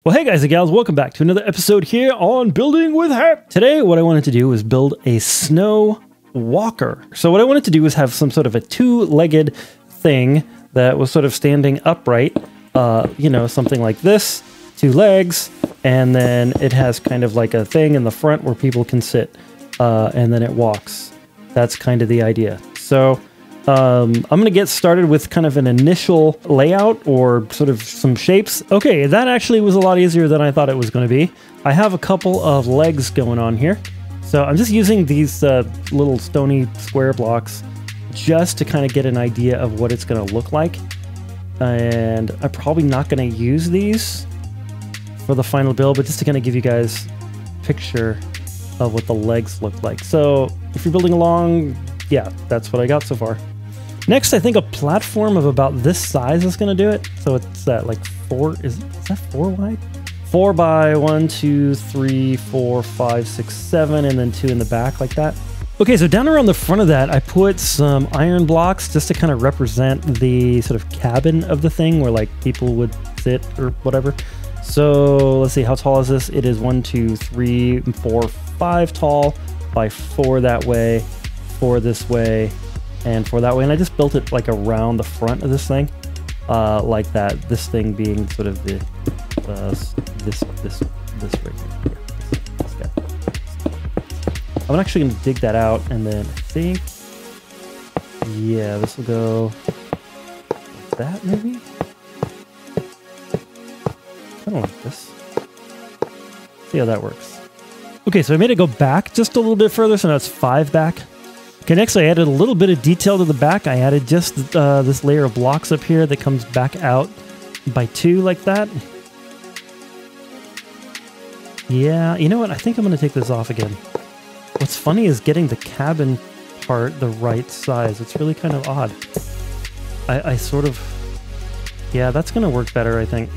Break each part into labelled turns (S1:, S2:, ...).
S1: Well, hey guys and gals, welcome back to another episode here on Building with Hap. Today, what I wanted to do was build a snow walker. So what I wanted to do was have some sort of a two-legged thing that was sort of standing upright, you know, something like this, two legs, and then it has kind of like a thing in the front where people can sit, and then it walks. That's kind of the idea. So I'm going to get started with kind of an initial layout or sort of some shapes. Okay, that actually was a lot easier than I thought it was going to be. I have a couple of legs going on here. So I'm just using these little stony square blocks just to kind of get an idea of what it's going to look like. And I'm probably not going to use these for the final build, but just to kind of give you guys a picture of what the legs look like. So if you're building along, yeah, that's what I got so far. Next, I think a platform of about this size is going to do it. So it's like is that 4 wide? 4 by 1, 2, 3, 4, 5, 6, 7, and then 2 in the back like that. Okay, so down around the front of that, I put some iron blocks just to kind of represent the sort of cabin of the thing where like people would sit or whatever. So let's see, how tall is this? It is 1, 2, 3, 4, 5 tall by 4 that way, 4 this way, and 4 that way. And I just built it like around the front of this thing, like that. This thing being sort of the this right here. This guy. I'm actually going to dig that out, and then I think, yeah, this will go like that maybe. Kind of like this. See how that works. Okay, so I made it go back just a little bit further, so now it's 5 back. Okay, next I added a little bit of detail to the back. I added just this layer of blocks up here that comes back out by 2 like that. Yeah, you know what? I think I'm going to take this off again. What's funny is getting the cabin part the right size. It's really kind of odd. I sort of... Yeah, that's going to work better, I think.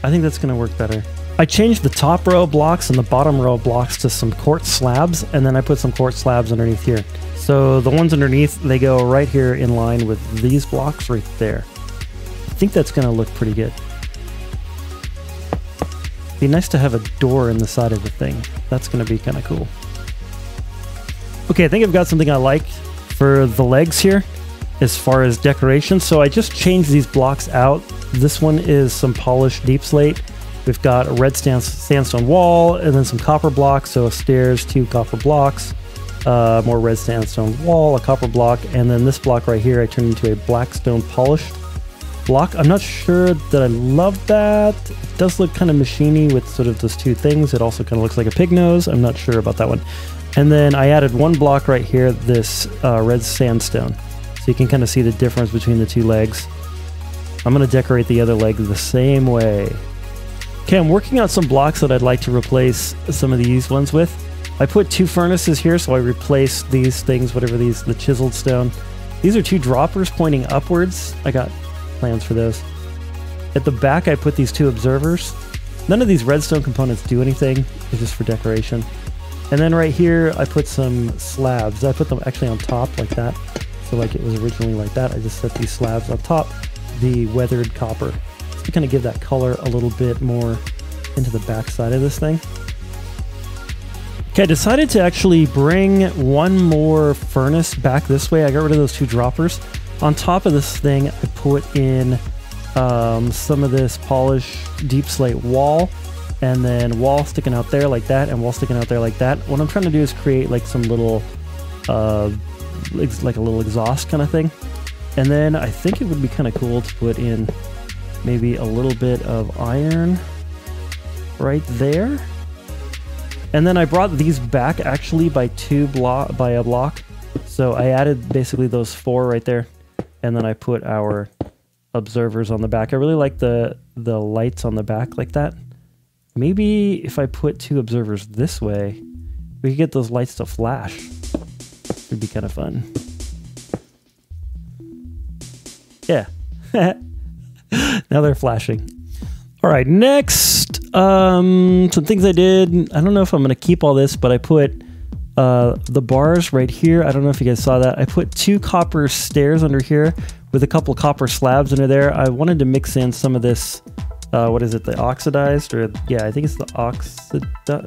S1: I think that's going to work better. I changed the top row of blocks and the bottom row of blocks to some quartz slabs, and then I put some quartz slabs underneath here. So the ones underneath, they go right here in line with these blocks right there. I think that's going to look pretty good. Be nice to have a door in the side of the thing. That's going to be kind of cool. Okay, I think I've got something I like for the legs here as far as decoration. So I just changed these blocks out. This one is some polished deep slate. We've got a red sandstone wall and then some copper blocks. So stairs, 2 copper blocks, more red sandstone wall, a copper block, and then this block right here I turned into a black stone polished block. I'm not sure that I love that. It does look kind of machiny with sort of those 2 things. It also kind of looks like a pig nose. I'm not sure about that one. And then I added 1 block right here, this red sandstone. So you can kind of see the difference between the 2 legs. I'm going to decorate the other leg the same way. Okay, I'm working out some blocks that I'd like to replace some of these ones with. I put 2 furnaces here, so I replaced these things, whatever these, the chiseled stone. These are 2 droppers pointing upwards. I got plans for those. At the back, I put these 2 observers. None of these redstone components do anything. It's just for decoration. And then right here, I put some slabs. I put them actually on top like that. So like it was originally like that. I just set these slabs on top, the weathered copper, to kind of give that color a little bit more into the back side of this thing. Okay, I decided to actually bring 1 more furnace back this way. I got rid of those 2 droppers. On top of this thing, I put in some of this polished deep slate wall, and then wall sticking out there like that, and wall sticking out there like that. What I'm trying to do is create like some little, like a little exhaust kind of thing. And then I think it would be kind of cool to put in maybe a little bit of iron right there. And then I brought these back actually by a block. So I added basically those 4 right there. And then I put our observers on the back. I really like the lights on the back like that. Maybe if I put 2 observers this way, we could get those lights to flash. It'd be kind of fun. Yeah. Now they're flashing. All right, next, some things I did. I don't know if I'm going to keep all this, but I put the bars right here. I don't know if you guys saw that. I put 2 copper stairs under here with a couple copper slabs under there. I wanted to mix in some of this what is it? The oxidized, or yeah, I think it's the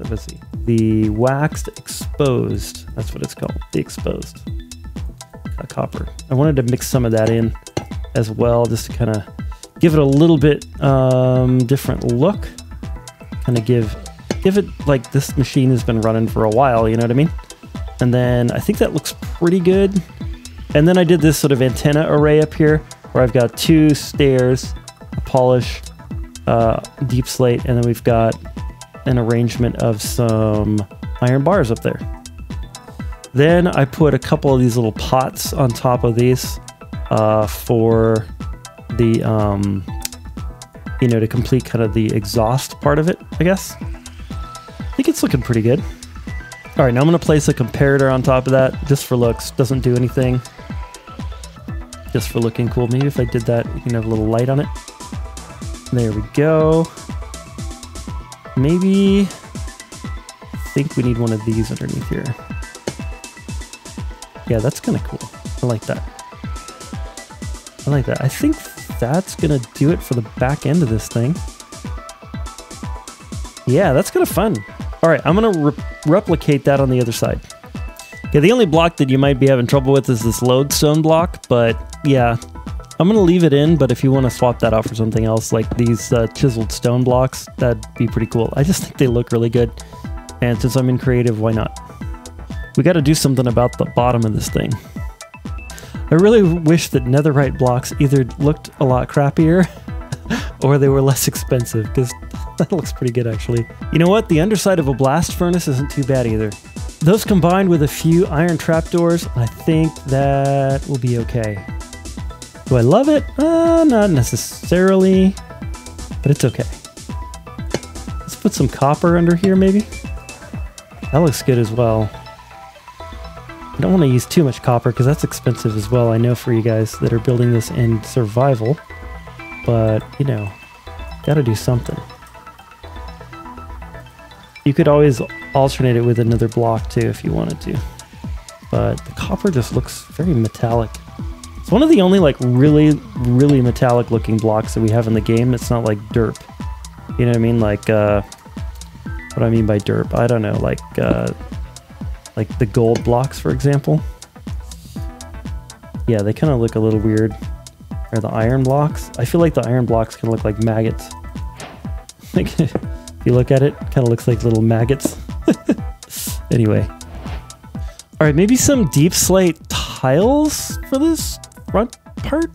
S1: let's see. The waxed exposed. That's what it's called. The exposed copper. I wanted to mix some of that in as well, just to kind of give it a little bit different look. Kind of give it like this machine has been running for a while, you know what I mean? And then I think that looks pretty good. And then I did this sort of antenna array up here where I've got 2 stairs, a polish, deep slate, and then we've got an arrangement of some iron bars up there. Then I put a couple of these little pots on top of these for the, you know, to complete kind of the exhaust part of it, I guess. I think it's looking pretty good. All right, now I'm going to place a comparator on top of that, just for looks. Doesn't do anything. Just for looking cool. Maybe if I did that, we can have a little light on it. There we go. Maybe, I think we need one of these underneath here. Yeah, that's kind of cool. I like that. I like that. I think that's going to do it for the back end of this thing. Yeah, that's kind of fun. All right, I'm going to replicate that on the other side. Okay, the only block that you might be having trouble with is this lodestone block, but yeah, I'm going to leave it in, but if you want to swap that out for something else, like these chiseled stone blocks, that'd be pretty cool. I just think they look really good, and since I'm in creative, why not? We got to do something about the bottom of this thing. I really wish that netherite blocks either looked a lot crappier or they were less expensive, because that looks pretty good actually. You know what? The underside of a blast furnace isn't too bad either. Those combined with a few iron trapdoors, I think that will be okay. Do I love it? Not necessarily, but it's okay. Let's put some copper under here maybe. That looks good as well. I don't want to use too much copper because that's expensive as well. I know for you guys that are building this in survival, but you know, gotta do something. You could always alternate it with another block too if you wanted to, but the copper just looks very metallic. It's one of the only like really metallic looking blocks that we have in the game that's not like derp. You know what I mean? Like what I mean by derp, I don't know, like the gold blocks, for example. Yeah, they kind of look a little weird. Or the iron blocks. I feel like the iron blocks kind of look like maggots. Like, if you look at it, kind of looks like little maggots. Anyway. All right, maybe some deep slate tiles for this front part?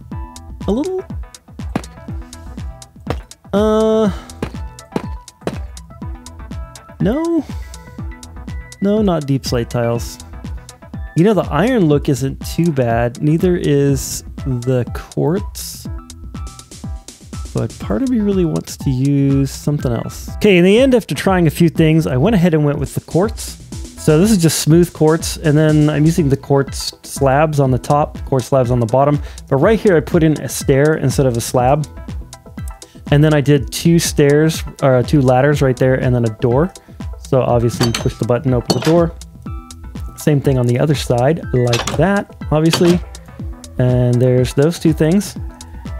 S1: A little? No? No, not deep slate tiles. You know, the iron look isn't too bad. Neither is the quartz. But part of me really wants to use something else. Okay, in the end, after trying a few things, I went ahead and went with the quartz. So this is just smooth quartz, and then I'm using the quartz slabs on the top, quartz slabs on the bottom. But right here, I put in a stair instead of a slab. And then I did 2 stairs, or 2 ladders right there, and then a door. So obviously you push the button, open the door. Same thing on the other side, like that, obviously. And there's those 2 things.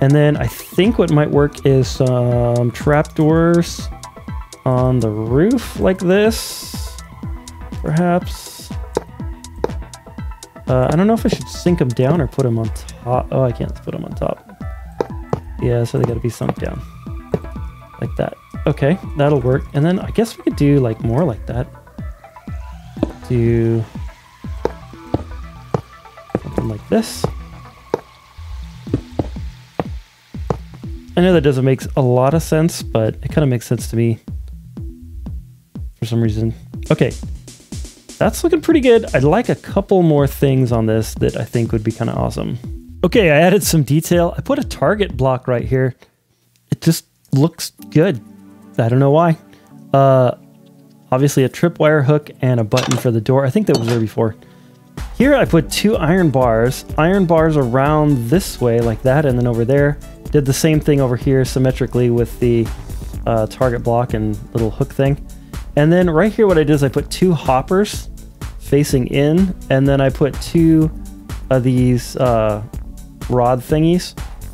S1: And then I think what might work is some trapdoors on the roof like this, perhaps. I don't know if I should sink them down or put them on top. Oh, I can't put them on top. Yeah, so they gotta be sunk down. Like that. Okay, that'll work. And then I guess we could do like more like that. Do something like this. I know that doesn't make a lot of sense, but it kind of makes sense to me for some reason. Okay, that's looking pretty good. I'd like a couple more things on this that I think would be kind of awesome. Okay, I added some detail. I put a target block right here. It just looks good. I don't know why. Obviously a tripwire hook and a button for the door. I think that was there before. Here I put 2 iron bars around this way like that, and then over there. Did the same thing over here symmetrically with the target block and little hook thing. And then right here what I did is I put 2 hoppers facing in, and then I put 2 of these rod thingies.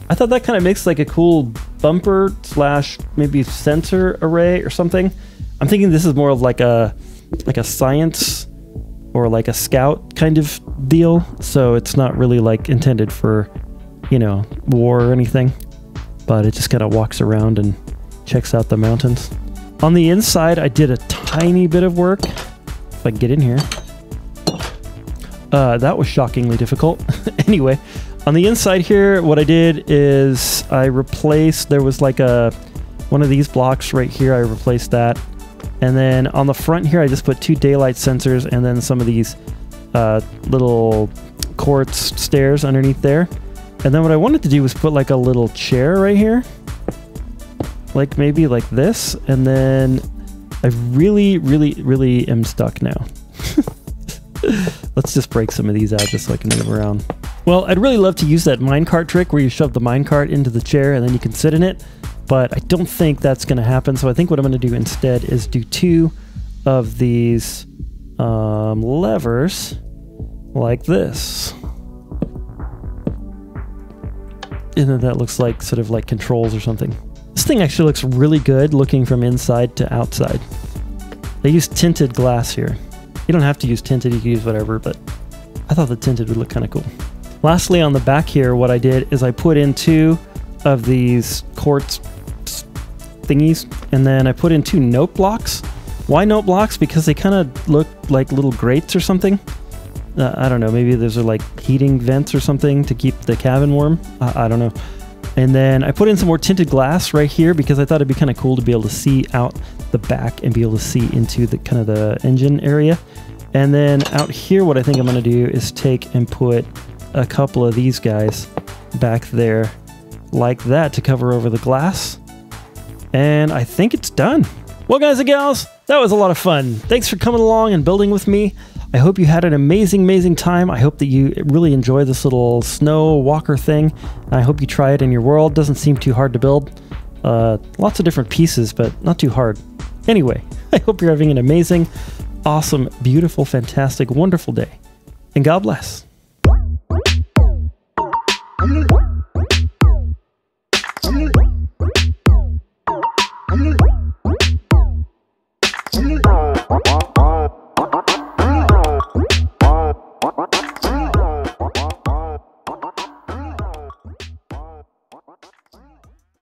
S1: I thought that kind of makes like a cool bumper slash maybe sensor array or something. I'm thinking this is more of like a science or like a scout kind of deal. So it's not really like intended for, you know, war or anything, but it just kind of walks around and checks out the mountains. On the inside, I did a tiny bit of work. If I can get in here. That was shockingly difficult. Anyway, on the inside here, what I did is I replaced, there was like one of these blocks right here, I replaced that. And then on the front here, I just put 2 daylight sensors and then some of these little quartz stairs underneath there. And then what I wanted to do was put like a little chair right here. Like maybe like this. And then I really am stuck now. Let's just break some of these out just so I can move around. Well, I'd really love to use that minecart trick where you shove the minecart into the chair and then you can sit in it, but I don't think that's going to happen. So I think what I'm going to do instead is do 2 of these levers like this. And then that looks like sort of like controls or something. This thing actually looks really good looking from inside to outside. They use tinted glass here. You don't have to use tinted, you can use whatever, but I thought the tinted would look kind of cool. Lastly, on the back here, what I did is I put in 2 of these quartz thingies, and then I put in 2 note blocks. Why note blocks? Because they kind of look like little grates or something. I don't know, maybe those are like heating vents or something to keep the cabin warm. I don't know. And then I put in some more tinted glass right here because I thought it'd be kind of cool to be able to see out the back and be able to see into the kind of the engine area. And then out here, what I think I'm going to do is take and put a couple of these guys back there like that to cover over the glass. And I think it's done. Well, guys and gals, that was a lot of fun. Thanks for coming along and building with me. I hope you had an amazing time. I hope that you really enjoy this little snow walker thing. I hope you try it in your world. Doesn't seem too hard to build. Lots of different pieces, but not too hard. Anyway, I hope you're having an amazing, awesome, beautiful, fantastic, wonderful day. And God bless. What?